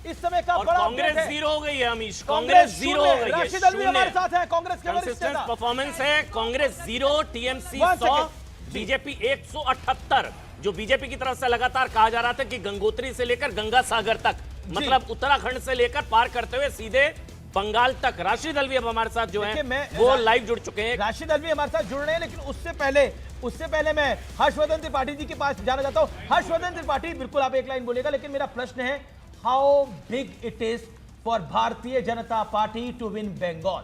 इस समय का बड़ा कांग्रेस जीरो हो गई है अमीश, कांग्रेस जीरो हो गई है। राशिद अल्वी हमारे साथ है, कांग्रेस के वरिष्ठ कंसिस्टेंट नेता। परफॉर्मेंस है, कांग्रेस 0, टीएमसी 100, बीजेपी 178। जो बीजेपी की तरफ से लगातार कहा जा रहा था कि गंगोत्री से लेकर गंगा सागर तक, मतलब उत्तराखंड से लेकर पार करते हुए सीधे बंगाल तक। राशिद अल्वी अब हमारे साथ जो है वो लाइव जुड़ चुके हैं। राशिद अल्वी हमारे साथ जुड़ रहे हैं, लेकिन उससे पहले मैं हर्षवर्धन त्रिपाठी जी के पास जाना चाहता हूं। हर्षवर्धन त्रिपाठी, बिल्कुल आप एक लाइन बोलिएगा, लेकिन मेरा प्रश्न है, how big it is for Bharatiya Janata party to win Bengal?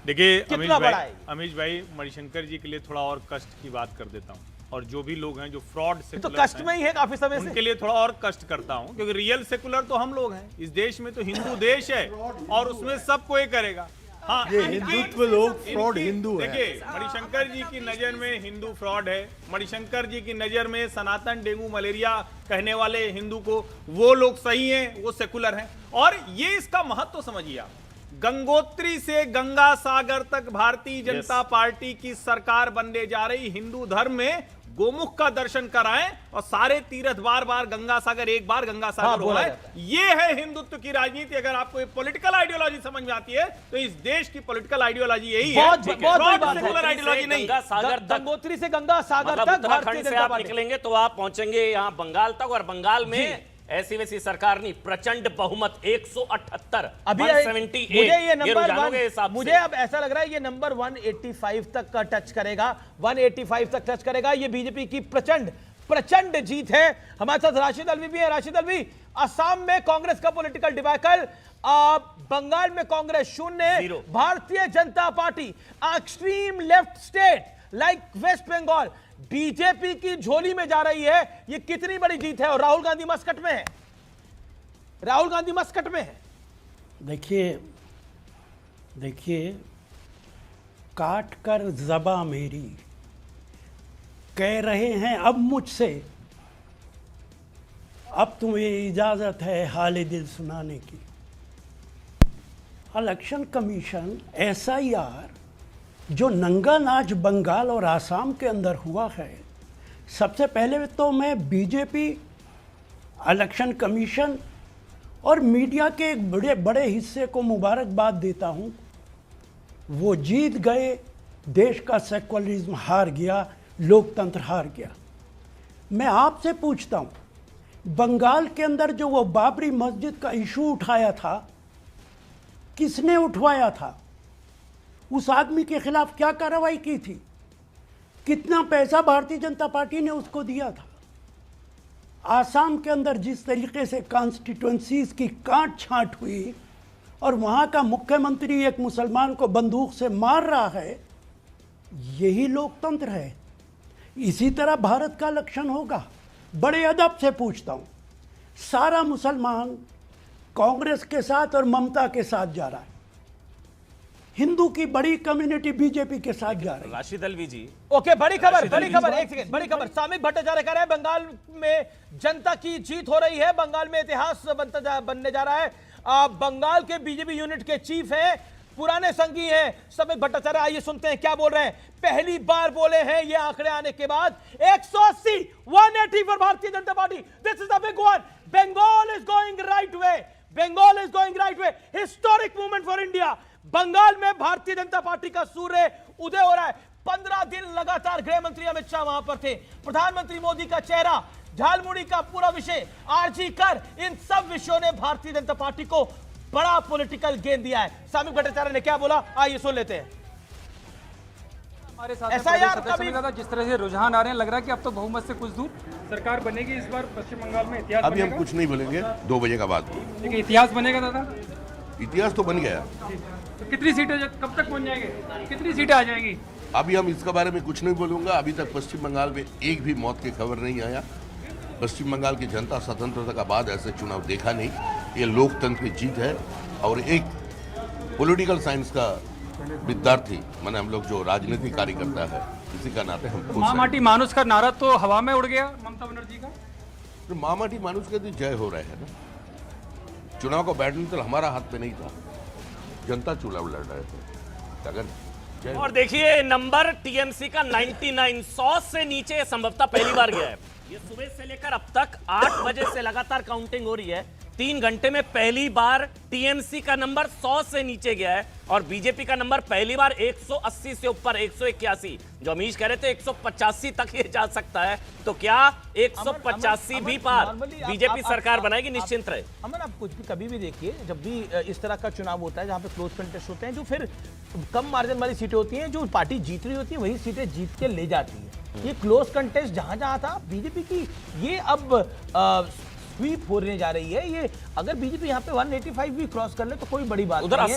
देखिए अमीश भाई, मणिशंकर जी के लिए थोड़ा और कष्ट की बात कर देता हूं, और जो भी लोग हैं जो फ्रॉड से तो कष्ट में ही है काफी समय से, उनके लिए थोड़ा और कष्ट करता हूं, क्योंकि रियल सेकुलर तो हम लोग हैं। इस देश में तो हिंदू देश है और उसमें सब कोई करेगा। हाँ, ये हिंदुत्व लोग फ्रॉड हिंदू है। देखिए, मणिशंकर जी की नजर में हिंदू फ्रॉड है। मणिशंकर जी की नजर में सनातन डेंगू मलेरिया कहने वाले हिंदू को वो लोग सही हैं, वो सेकुलर हैं। और ये इसका महत्व समझिए आप, गंगोत्री से गंगा सागर तक भारतीय जनता पार्टी की सरकार बनने जा रही। हिंदू धर्म में गोमुख का दर्शन कराएं और सारे तीर्थ बार बार गंगा सागर, एक बार गंगा सागर हो है। ये है हिंदुत्व की राजनीति। अगर आपको पॉलिटिकल आइडियोलॉजी समझ में आती है तो इस देश की पॉलिटिकल आइडियोलॉजी यही है। बहुत सेकुलर आइडियोलॉजी नहीं। गंगा सागर तक, गंगोत्री से गंगा सागर तक उत्तराखंड से आप निकलेंगे तो आप पहुंचेंगे यहाँ बंगाल तक, और बंगाल में ऐसी वैसी सरकार नहीं, प्रचंड बहुमत 178। अभी 178 मुझे ये नंबर 1, मुझे अब ऐसा लग रहा है ये नंबर 185 तक का टच करेगा, 185 तक टच करेगा। ये बीजेपी की प्रचंड जीत है। हमारे साथ राशिद अल्वी भी है। राशिद अल्वी, असम में कांग्रेस का पॉलिटिकल डिबैकल, बंगाल में Congress 0, Bharatiya Janata Party extreme left state like West Bengal BJP की झोली में जा रही है। ये कितनी बड़ी जीत है? और राहुल गांधी मस्कट में है, राहुल गांधी मस्कट में है। देखिए, काट कर ज़बा मेरी कह रहे हैं अब मुझसे, अब तुम्हें इजाजत है हाल दिल सुनाने की। इलेक्शन कमीशन SIR जो नंगा नाच बंगाल और आसाम के अंदर हुआ है, सबसे पहले तो मैं बीजेपी, इलेक्शन कमीशन और मीडिया के एक बड़े हिस्से को मुबारकबाद देता हूं। वो जीत गए, देश का सेकुलरिज्म हार गया, लोकतंत्र हार गया। मैं आपसे पूछता हूं, बंगाल के अंदर जो वो बाबरी मस्जिद का इशू उठाया था, किसने उठवाया था? उस आदमी के खिलाफ क्या कार्रवाई की थी? कितना पैसा भारतीय जनता पार्टी ने उसको दिया था? आसाम के अंदर जिस तरीके से कॉन्स्टिट्यूएंसीज की काट छांट हुई और वहां का मुख्यमंत्री एक मुसलमान को बंदूक से मार रहा है, यही लोकतंत्र है। इसी तरह भारत का इलेक्शन होगा। बड़े अदब से पूछता हूं, सारा मुसलमान कांग्रेस के साथ और ममता के साथ जा रहा है, हिंदू की बड़ी कम्युनिटी बीजेपी के साथ जा रही है। राशिद अल्वी जी, ओके, बड़ी खबर, एक सेकंड, बड़ी खबर। सामिक भट्टाचार्य कह रहे हैं बंगाल में जनता की जीत हो रही है, बंगाल में इतिहास बनने जा रहा है। बंगाल के बीजेपी यूनिट के चीफ हैं, पुराने संगी हैं सामिक भट्टाचार्य। आइए सुनते हैं क्या बोल रहे हैं। पहली बार बोले हैं ये आंकड़े आने के बाद। 180, 180 for Bharatiya Janata Party. This is the big one. Bengal is going right way, Bengal is going right way. Historic movement for India. Bengal में भारतीय जनता पार्टी का सूर्य उदय हो रहा है। 15 दिन लगातार गृह मंत्री अमित शाह वहां पर थे, प्रधानमंत्री मोदी का चेहरा, झालमुड़ी का पूरा विषय, आरजी कर, इन सब विषयों ने भारतीय जनता पार्टी को बड़ा पॉलिटिकल गेन दिया है। सामिक भट्टाचार्य ने क्या बोला, आइए सुन लेते हैं। हमारे साथ जिस तरह से रुझान आ रहे हैं, लग रहा है कि अब तो बहुमत से कुछ दूर सरकार बनेगी इस बार पश्चिम बंगाल में। इतिहास अभी हम कुछ नहीं बोलेंगे, 2 बजे का बाद। लेकिन इतिहास बनेगा दादा, इतिहास तो बन गया। तो कितनी सीटें कब तक पहुंच जाएंगे, कितनी सीटें आ जाएंगी? अभी हम इसके बारे में कुछ नहीं बोलूंगा। अभी तक पश्चिम बंगाल में एक भी मौत की खबर नहीं आया। पश्चिम बंगाल की जनता स्वतंत्रता का बाद ऐसे चुनाव देखा नहीं। ये लोकतंत्र की जीत है। और एक पॉलिटिकल साइंस का विद्यार्थी माने हम लोग जो राजनीतिक कार्यकर्ता है, इसी का नाते हम खुश हैं। मामाटी मानुष का नारा तो हवा में उड़ गया ममता बनर्जी का। तो मामाटी मानुष के तो जय हो रहे हैं ना। चुनाव का बैडमिंटन हमारा हाथ में नहीं था, जनता चुनाव लड़ रहे थे। अगर और देखिए नंबर टीएमसी का 99, 100 से नीचे संभवतः पहली बार गया है। ये सुबह से लेकर अब तक 8 बजे से लगातार काउंटिंग हो रही है। 3 घंटे में पहली बार टीएमसी का नंबर 100 से नीचे गया है और बीजेपी का नंबर पहली बार 180 से ऊपर 181। जो अमीश कह रहे थे 185 तक ये जा सकता है, तो क्या 185 भी पार बीजेपी सरकार बनाएगी? निश्चिंत रहे अमन, आप कुछ भी कभी भी देखिए, जब भी इस तरह का चुनाव होता है जहां पे क्लोज कंटेस्ट होते हैं, जो फिर कम मार्जिन वाली सीटें होती हैं, जो पार्टी जीत रही होती है वही सीटें जीत के ले जाती है। ये क्लोज कंटेस्ट जहां जहां था बीजेपी की, ये अब स्वीप होने जा रही है। ये अगर बीजेपी यहाँ पे 185 भी क्रॉस कर ले तो कोई बड़ी बात उधर नहीं है।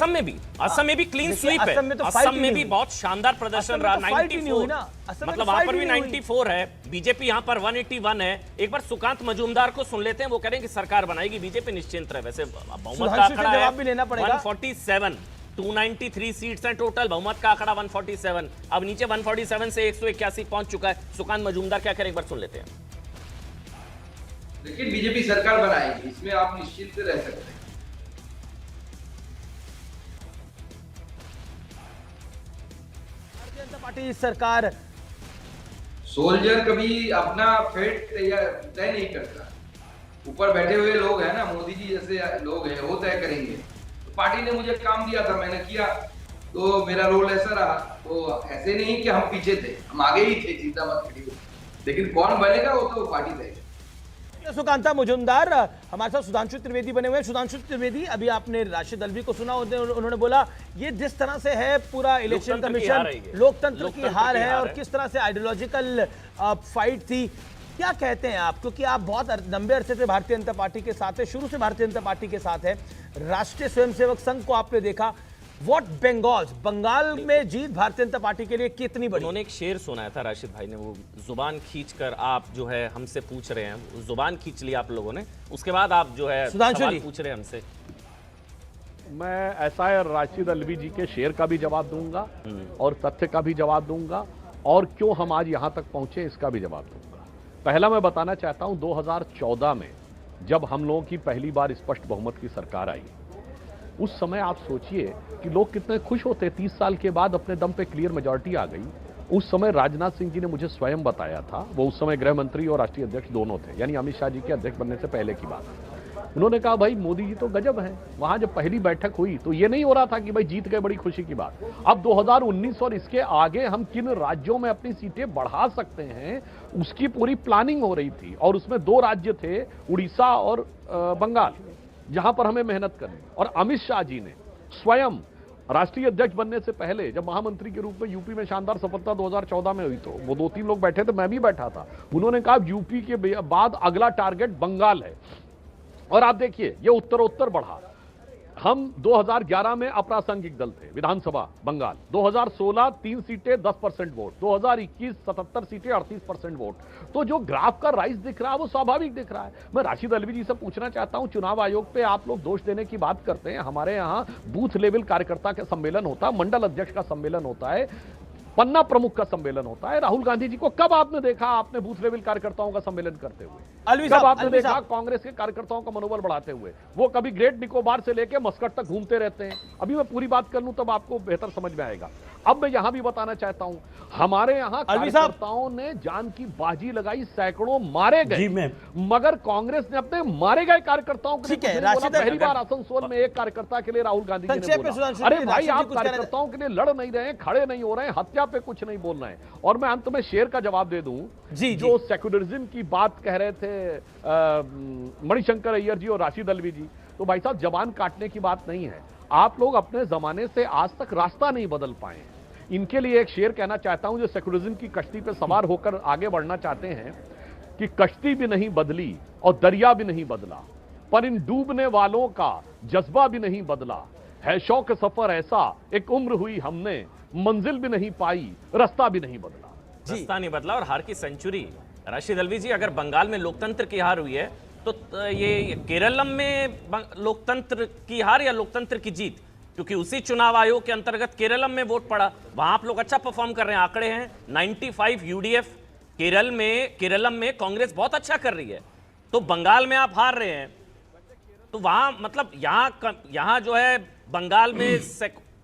असम में भी क्लीन स्वीप है। असम में तो असम में भी बहुत शानदार प्रदर्शन रहा, 94, मतलब वहां पर भी 94 है। बीजेपी यहाँ पर 181 है। एक बार सुकांत मजूमदार को सुन लेते हैं, वो कह रहे हैं कि सरकार बनाएगी बीजेपी, निश्चिंत रहे। वैसे बहुमत का आंकड़ा जवाब भी लेना पड़ेगा। 147, 293 सीट्स हैं टोटल, बहुमत का आंकड़ा 147। अब नीचे 147 से 181 पहुंच चुका है। सुकांत मजूमदार क्या करें, एक बार सुन लेते हैं। लेकिन बीजेपी सरकार बनाएगी, इसमें आप निश्चित रह सकते हैं। भारतीय जनता पार्टी सरकार, सोल्जर कभी अपना फेट तय नहीं करता। ऊपर बैठे हुए लोग हैं ना, मोदी जी जैसे लोग हैं, वो तय करेंगे। तो पार्टी ने मुझे काम दिया था, मैंने किया, तो मेरा रोल ऐसा रहा। तो ऐसे नहीं कि हम पीछे थे, हम आगे ही थे, चिंता मत करिए। लेकिन कौन बनेगा वो तो पार्टी तय। सुकांता मजूमदार हमारे साथ सुधांशु त्रिवेदी बने हुए हैं। सुधांशु त्रिवेदी, अभी आपने राशिद अल्वी को सुना, उन्होंने बोला ये जिस तरह से है पूरा इलेक्शन कमीशन, लोकतंत्र की हार है और किस तरह से आइडियोलॉजिकल फाइट थी, क्या कहते हैं आप? क्योंकि आप बहुत लंबे अरसे से भारतीय जनता पार्टी के साथ है, शुरू से भारतीय जनता पार्टी के साथ है, राष्ट्रीय स्वयंसेवक संघ को आपने देखा। व्हाट बंगाल, बंगाल में जीत भारतीय जनता पार्टी के लिए कितनी बड़ी? उन्होंने एक शेर सुनाया था राशिद भाई ने, वो जुबान खींचकर आप जो है हमसे पूछ रहे हैं, जुबान खींच ली आप लोगों ने, उसके बाद आप जो है सवाल पूछ रहे हैं हमसे। मैं ऐसा है, राशिद अल्वी जी के शेर का भी जवाब दूंगा और तथ्य का भी जवाब दूंगा और क्यों हम आज यहां तक पहुंचे इसका भी जवाब दूंगा। पहला मैं बताना चाहता हूं, 2014 में जब हम लोगों की पहली बार स्पष्ट बहुमत की सरकार आई, उस समय आप सोचिए कि लोग कितने खुश होते। 30 साल के बाद अपने दम पे क्लियर मेजॉरिटी आ गई। उस समय राजनाथ सिंह जी ने मुझे स्वयं बताया था, वो उस समय गृह मंत्री और राष्ट्रीय अध्यक्ष दोनों थे, यानी अमित शाह जी के अध्यक्ष बनने से पहले की बात। उन्होंने कहा भाई मोदी जी तो गजब हैं। वहां जब पहली बैठक हुई तो ये नहीं हो रहा था कि भाई जीत गए, बड़ी खुशी की बात। अब 2019 और इसके आगे हम किन राज्यों में अपनी सीटें बढ़ा सकते हैं, उसकी पूरी प्लानिंग हो रही थी। और उसमें 2 राज्य थे, उड़ीसा और बंगाल, जहां पर हमें मेहनत करनी। और अमित शाह जी ने स्वयं राष्ट्रीय अध्यक्ष बनने से पहले जब महामंत्री के रूप में यूपी में शानदार सफलता 2014 में हुई, तो वो 2-3 लोग बैठे थे, मैं भी बैठा था। उन्होंने कहा यूपी के बाद अगला टारगेट बंगाल है। और आप देखिए ये उत्तरोत्तर बढ़ा। हम 2011 में अप्रासंगिक दल थे विधानसभा बंगाल, 2016 3 सीटें 10% वोट, 2021 77 सीटें 38% वोट। तो जो ग्राफ का राइज दिख रहा है वो स्वाभाविक दिख रहा है। मैं राशिद अल्वी जी से पूछना चाहता हूं, चुनाव आयोग पे आप लोग दोष देने की बात करते हैं, हमारे यहां बूथ लेवल कार्यकर्ता का सम्मेलन होता है, मंडल अध्यक्ष का सम्मेलन होता है, पन्ना प्रमुख का सम्मेलन होता है। राहुल गांधी जी को कब आपने देखा आपने बूथ लेवल कार्यकर्ताओं का सम्मेलन करते हुए? कब आपने देखा कांग्रेस के कार्यकर्ताओं का मनोबल बढ़ाते हुए? वो कभी ग्रेट निकोबार से लेकर मस्कट तक घूमते रहते हैं। अभी मैं पूरी बात कर लूं तब आपको बेहतर समझ में आएगा। अब मैं यहां भी बताना चाहता हूं, हमारे यहां कार्यकर्ताओं ने जान की बाजी लगाई, सैकड़ों मारे गए, मगर कांग्रेस ने अपने मारे गए कार्यकर्ताओं के लिए पहली बार आसनसोल में एक कार्यकर्ता के लिए राहुल गांधी जी ने बोला, अरे भाई आप कार्यकर्ताओं के लिए लड़ नहीं रहे, खड़े नहीं हो रहे, हत्या पे कुछ नहीं बोल रहे हैं। और मैं अंत में शेर का जवाब दे दूं, जो सेक्युलरिज्म की बात कह रहे थे मणिशंकर अय्यर जी और राशिद अल्वी जी, तो भाई साहब जबान काटने की बात नहीं है। आप लोग अपने जमाने से आज तक रास्ता नहीं बदल पाए। इनके लिए एक शेर कहना चाहता हूं, जो सेक्युलरिज्म की कश्ती पे सवार होकर आगे बढ़ना चाहते हैं, कि कश्ती भी नहीं बदली और दरिया भी नहीं बदला, पर इन डूबने वालों का जज्बा भी नहीं बदला है। शौक सफर ऐसा एक उम्र हुई हमने, मंजिल भी नहीं पाई, रास्ता भी नहीं बदला। रास्ता नहीं बदला और हार की सेंचुरी। राशिद अल्वी जी, अगर बंगाल में लोकतंत्र की हार हुई है तो ये केरलम में लोकतंत्र की हार या लोकतंत्र की जीत? क्योंकि उसी चुनाव आयोग के अंतर्गत केरलम में वोट पड़ा, वहां आप लोग अच्छा परफॉर्म कर रहे हैं। आंकड़े हैं 95 यूडीएफ, केरलम में कांग्रेस बहुत अच्छा कर रही है। तो बंगाल में आप हार रहे हैं, तो वहां मतलब यहां जो है बंगाल में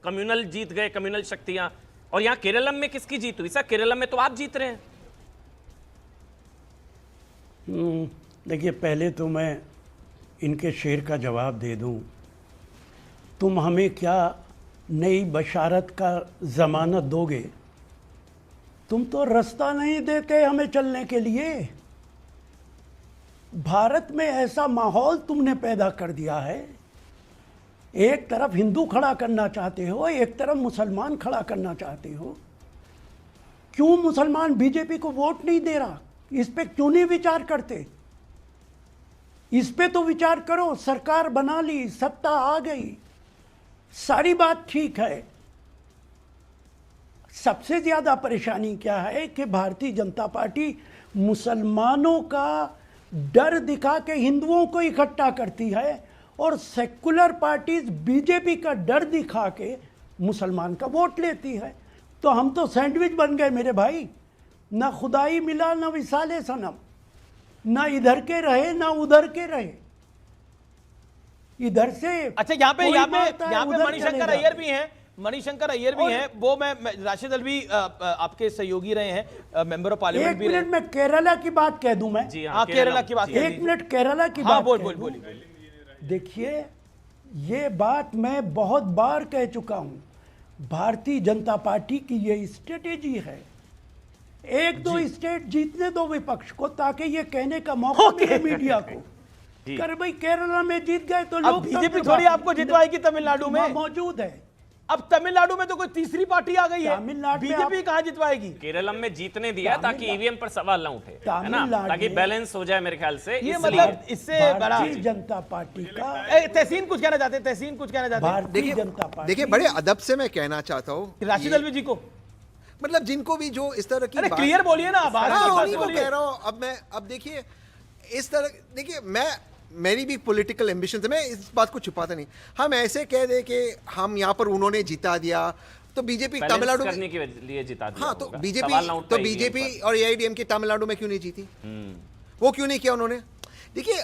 कम्युनल जीत गए, कम्युनल शक्तियां, और यहां केरलम में किसकी जीत हुई? सर केरलम में तो आप जीत रहे हैं। देखिए, पहले तो मैं इनके शेर का जवाब दे दूं, तुम हमें क्या नई बशारत का ज़मानत दोगे? तुम तो रास्ता नहीं देते हमें चलने के लिए। भारत में ऐसा माहौल तुमने पैदा कर दिया है, एक तरफ हिंदू खड़ा करना चाहते हो, एक तरफ मुसलमान खड़ा करना चाहते हो। क्यों मुसलमान बीजेपी को वोट नहीं दे रहा? इस पे क्यों नहीं विचार करते? इस पे तो विचार करो। सरकार बना ली, सत्ता आ गई, सारी बात ठीक है। सबसे ज्यादा परेशानी क्या है कि भारतीय जनता पार्टी मुसलमानों का डर दिखा के हिंदुओं को इकट्ठा करती है और सेकुलर पार्टीज बीजेपी का डर दिखा के मुसलमान का वोट लेती है। तो हम तो सैंडविच बन गए मेरे भाई, ना खुदाई मिला ना विसाले सनम, ना इधर के रहे ना उधर के रहे। इधर से अच्छा, यहाँ पे उधर मणिशंकर चलेगा। अय्यर भी हैं, मणिशंकर अय्यर भी हैं। वो मैं राशिद अलवी आपके सहयोगी रहे हैं, मेंबर ऑफ पार्लियामेंट एक भी रहे। मिनट में केरला की बात कह दूं मैं। जी हाँ, केरला की बात एक मिनट केरला की हाँ, बात बोल कह बोल दूं। बोलिए। देखिए, ये बात मैं बहुत बार कह चुका हूं, भारतीय जनता पार्टी की ये स्ट्रेटेजी है। एक दो स्टेट जीतने दो विपक्ष को, ताकि ये कहने का मौका मिले मीडिया को कर भाई केरला में जीत गए तो अब लोग बीजेपी थोड़ी आपको जितवाएगी तमिलनाडु में। मौजूद है। अब तमिलनाडु में तो कोई तीसरी पार्टी आ गई है, तमिलनाडु में बीजेपी कहाँ जितवाएगी? केरला में जीतने दिया ताकि ईवीएम पर सवाल ना उठे, है ना, तमिलनाडु ताकि में- बैलेंस हो जाए मेरे ख्याल से। ये इसलिए- मतलब इससे बड़ा भारतीय जनता पार्टी का तहसीन कुछ कहना चाहते हैं, तहसीन कुछ कहना चाहते हैं भारतीय जनता पार्टी देखिए, बड़े अदब से मैं कहना चाहता हूँ, राशिद अलवी जी को। मतलब जिनको भी जो इस तरह की अरे बात- क्लियर बोलिए ना, बात हाँ, की बात उन्हीं को बोलिए। कह रहा हूँ। अब देखिए, इस तरह देखिए, मेरी भी पॉलिटिकल एम्बिशन है, मैं इस बात को छुपाता नहीं। हम ऐसे कह दे कि हम यहाँ पर उन्होंने जिता दिया, तो बीजेपी बैलेंस तमिलनाडु में, करने के लिए जिता दिया हाँ, तो होगा। बीजेपी सवाल ना उठता तो EVM बीजेपी पर। और एआईडीएमके तमिलनाडु में क्यों नहीं जीती? वो क्यों नहीं किया उन्होंने? देखिए,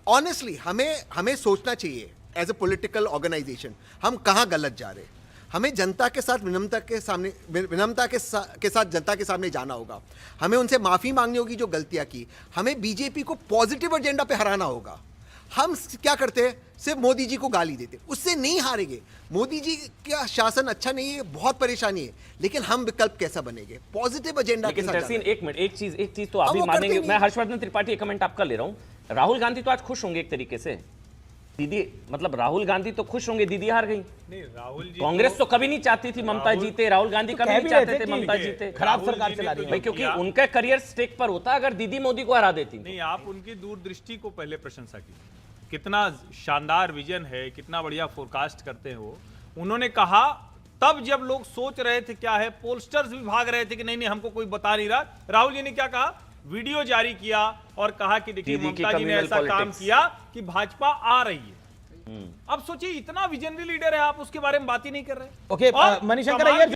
ऑनेस्टली हमें सोचना चाहिए एज ए पॉलिटिकल ऑर्गेनाइजेशन, हम कहाँ गलत जा रहे हैं। हमें जनता के साथ विनम्रता के साथ जनता के सामने जाना होगा। हमें उनसे माफी मांगनी होगी जो गलतियां की। हमें बीजेपी को पॉजिटिव एजेंडा पे हराना होगा। हम क्या करते हैं, सिर्फ मोदी जी को गाली देते, उससे नहीं हारेंगे। मोदी जी का शासन अच्छा नहीं है, बहुत परेशानी है, लेकिन हम विकल्प कैसा बनेंगे? पॉजिटिव एजेंडा के लेकिन साथ तहसीन, जाना है। एक मिनट, एक चीज तो आप अब भी वो करते मानेंगे। नहीं। मैं हर्षवर्धन त्रिपाठी, एक कमेंट आपका ले रहा हूं। राहुल गांधी तो आज खुश होंगे एक तरीके से। दीदी, मतलब राहुल गांधी तो खुश होंगे, दीदी हार गई। नहीं, राहुल जी कांग्रेस तो कभी नहीं चाहती थी ममता जीते, राहुल गांधी कभी कह नहीं भी चाहते रहे थे थे ममता कि जीते। खराब राहुल सरकार जी ने चला तो रही है भाई, जो क्योंकि किया- उनका करियर स्टेक पर होता अगर दीदी मोदी को हरा देती। नहीं, आप उनकी दूरदृष्टि को पहले प्रशंसा की, कितना शानदार विजन है, कितना बढ़िया फोरकास्ट करते हैं वो। उन्होंने कहा तब जब लोग सोच रहे थे क्या है, पोस्टर्स भी भाग रहे थे कि नहीं नहीं हमको कोई बता नहीं रहा, राहुल जी ने क्या कहा, वीडियो जारी किया और कहा कि देखिए दीदी की ममता जी ने communal ऐसा काम politics। किया कि भाजपा आ रही है। अब सोचिए, इतना विजनरी लीडर है, आप उसके बारे में बात ही नहीं कर रहे। ओके, और मणिशंकर कमाल अय्यर